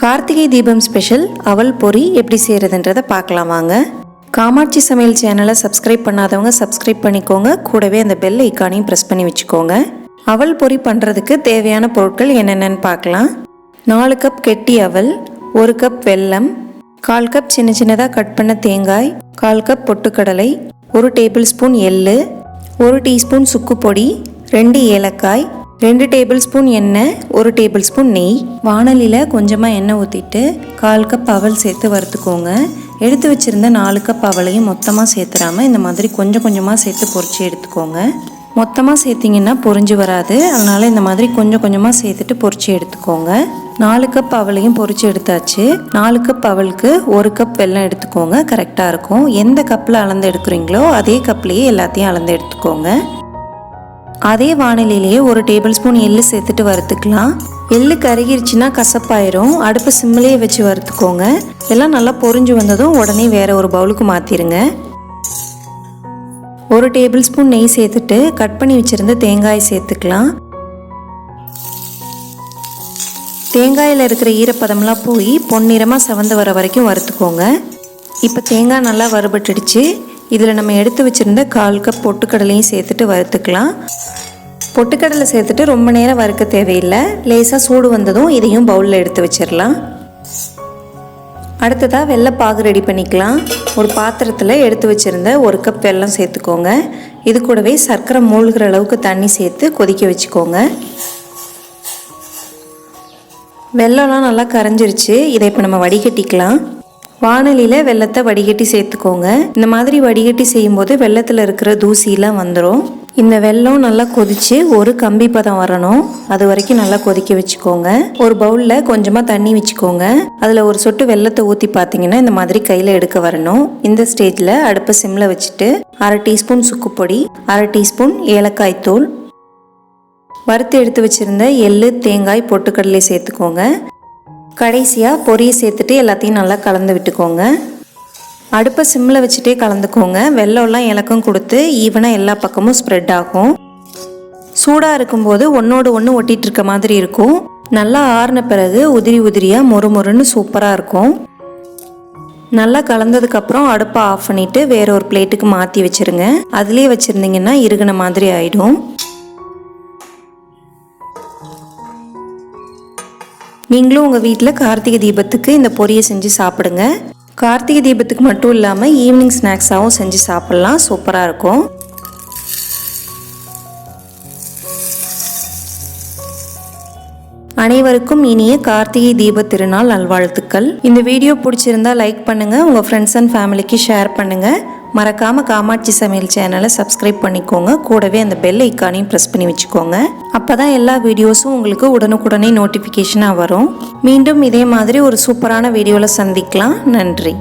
Karthigai Deepam special அவல் பொரி எப்படி செய்கிறதுன்றதை பார்க்கலாம் வாங்க. காமாட்சி சமையல் சேனலை சப்ஸ்கிரைப் பண்ணாதவங்க சப்ஸ்கிரைப் பண்ணிக்கோங்க. கூடவே அந்த பெல் ஐக்கானையும் ப்ரெஸ் பண்ணி வச்சுக்கோங்க. அவல் பொரி பண்ணுறதுக்கு தேவையான பொருட்கள் என்னென்னு பார்க்கலாம். 4 கப் கெட்டி அவல், 1 கப் வெல்லம், 1/4 கப் சின்ன சின்னதாக கட் பண்ண தேங்காய், 1/4 கப் பொட்டுக்கடலை, 1 டேபிள் ஸ்பூன் எள்ளு, 1 டீஸ்பூன் சுக்கு பொடி, 2 ஏலக்காய், 2 டேபிள் ஸ்பூன் எண்ணெய், 1 டேபிள் ஸ்பூன் நெய். வாணலியில் கொஞ்சமாக எண்ணெய் ஊற்றிட்டு 1/4 கப் அவல் சேர்த்து வறுத்துக்கோங்க. எடுத்து வச்சுருந்த 4 கப் அவலையும் மொத்தமாக சேர்த்துடாமல் இந்த மாதிரி கொஞ்சம் கொஞ்சமாக சேர்த்து பொரிச்சு எடுத்துக்கோங்க. மொத்தமாக சேர்த்திங்கன்னா பொரிஞ்சு வராது, அதனால் இந்த மாதிரி கொஞ்சம் கொஞ்சமாக சேர்த்துட்டு பொரிச்சு எடுத்துக்கோங்க. 4 கப் அவலையும் பொரிச்சு எடுத்தாச்சு. 4 கப் அவலுக்கு 1 கப் வெல்லம் எடுத்துக்கோங்க, கரெக்டாக இருக்கும். எந்த கப்பில் அளந்து எடுக்கிறீங்களோ அதே கப்லேயே எல்லாத்தையும் அளந்து எடுத்துக்கோங்க. அதே வானிலையிலேயே 1 டேபிள் ஸ்பூன் எள்ளு சேர்த்துட்டு வறுத்துக்கலாம். எள்ளு கருகிருச்சுன்னா கசப்பாயிரும். அடுப்பு சிம்மிலேயே வச்சு வறுத்துக்கோங்க. எல்லாம் நல்லா பொரிஞ்சு வந்ததும் உடனே வேற ஒரு பவுலுக்கு மாற்றிடுங்க. 1 டேபிள் ஸ்பூன் நெய் சேர்த்துட்டு கட் பண்ணி வச்சுருந்த தேங்காய் சேர்த்துக்கலாம். தேங்காயில் இருக்கிற ஈரப்பதம்லாம் போய் பொன்னிறமாக செவந்து வர வரைக்கும் வறுத்துக்கோங்க. இப்போ தேங்காய் நல்லா வறுபட்டுடுச்சு. இதில் நம்ம எடுத்து வச்சுருந்த 1/4 கப் பொட்டுக்கடலையும் சேர்த்துட்டு வறுத்துக்கலாம். பொட்டுக்கடலை சேர்த்துட்டு ரொம்ப நேரம் வறுக்க தேவையில்லை. லேசாக சூடு வந்ததும் இதையும் பவுலில் எடுத்து வச்சிடலாம். அடுத்ததாக வெள்ளைப்பாகு ரெடி பண்ணிக்கலாம். ஒரு பாத்திரத்தில் எடுத்து வச்சுருந்த 1 கப் வெல்லம் சேர்த்துக்கோங்க. இது கூடவே சர்க்கரை மூழ்கிற அளவுக்கு தண்ணி சேர்த்து கொதிக்க வச்சுக்கோங்க. வெல்லம்லாம் நல்லா கரைஞ்சிருச்சு. இதை இப்போ நம்ம வடிகட்டிக்கலாம். வாணலியில் வெல்லத்தை வடிகட்டி சேர்த்துக்கோங்க. இந்த மாதிரி வடிகட்டி செய்யும்போது வெல்லத்தில் இருக்கிற தூசிலாம் வந்துடும். இந்த வெல்லம் நல்லா கொதித்து ஒரு கம்பி பதம் வரணும், அது வரைக்கும் நல்லா கொதிக்க வச்சுக்கோங்க. ஒரு பவுலில் கொஞ்சமாக தண்ணி வச்சுக்கோங்க. அதில் ஒரு சொட்டு வெல்லத்தை ஊற்றி பார்த்தீங்கன்னா இந்த மாதிரி கையில் எடுக்க வரணும். இந்த ஸ்டேஜில் அடுப்பை சிம்மில் வச்சுட்டு 1/2 டீஸ்பூன் சுக்கு பொடி, 1/2 டீஸ்பூன் ஏலக்காய் தூள், வறுத்து எடுத்து வச்சுருந்த எள்ளு, தேங்காய், பொட்டுக்கடலை சேர்த்துக்கோங்க. கடைசியாக பொரியை சேர்த்துட்டு எல்லாத்தையும் நல்லா கலந்து விட்டுக்கோங்க. அடுப்பை சிம்மில் வச்சுட்டே கலந்துக்கோங்க. வெல்லம்லாம் இலக்கம் கொடுத்து ஈவனாக எல்லா பக்கமும் ஸ்ப்ரெட் ஆகும். சூடாக இருக்கும்போது ஒன்றோடு ஒன்று ஒட்டிகிட்டு இருக்க மாதிரி இருக்கும். நல்லா ஆறின பிறகு உதிரி உதிரியாக மொறுன்னு சூப்பராக இருக்கும். நல்லா கலந்ததுக்கப்புறம் அடுப்பை ஆஃப் பண்ணிவிட்டு வேற ஒரு பிளேட்டுக்கு மாற்றி வச்சுருங்க. அதுலேயே வச்சுருந்தீங்கன்னா இறுகின மாதிரி ஆகிடும். நீங்களும் உங்கள் வீட்டில் கார்த்திகை தீபத்துக்கு இந்த பொரியை செஞ்சு சாப்பிடுங்க. கார்த்திகை தீபத்துக்கு மட்டும் இல்லாமல் ஈவினிங் ஸ்நாக்ஸாகவும் செஞ்சு சாப்பிட்லாம், சூப்பராக இருக்கும். அனைவருக்கும் இனிய கார்த்திகை தீப திருநாள் நல்வாழ்த்துக்கள். இந்த வீடியோ பிடிச்சிருந்தா லைக் பண்ணுங்கள், உங்கள் ஃப்ரெண்ட்ஸ் அண்ட் ஃபேமிலிக்கு ஷேர் பண்ணுங்கள். மறக்காமல் காமாட்சி சமையல் சேனலை சப்ஸ்கிரைப் பண்ணிக்கோங்க. கூடவே அந்த பெல் ஐக்கானையும் ப்ரெஸ் பண்ணி வச்சுக்கோங்க. அப்போ தான் எல்லா வீடியோஸும் உங்களுக்கு உடனுக்குடனே நோட்டிஃபிகேஷனாக வரும். மீண்டும் இதே மாதிரி ஒரு சூப்பரான வீடியோவில் சந்திக்கலாம். நன்றி.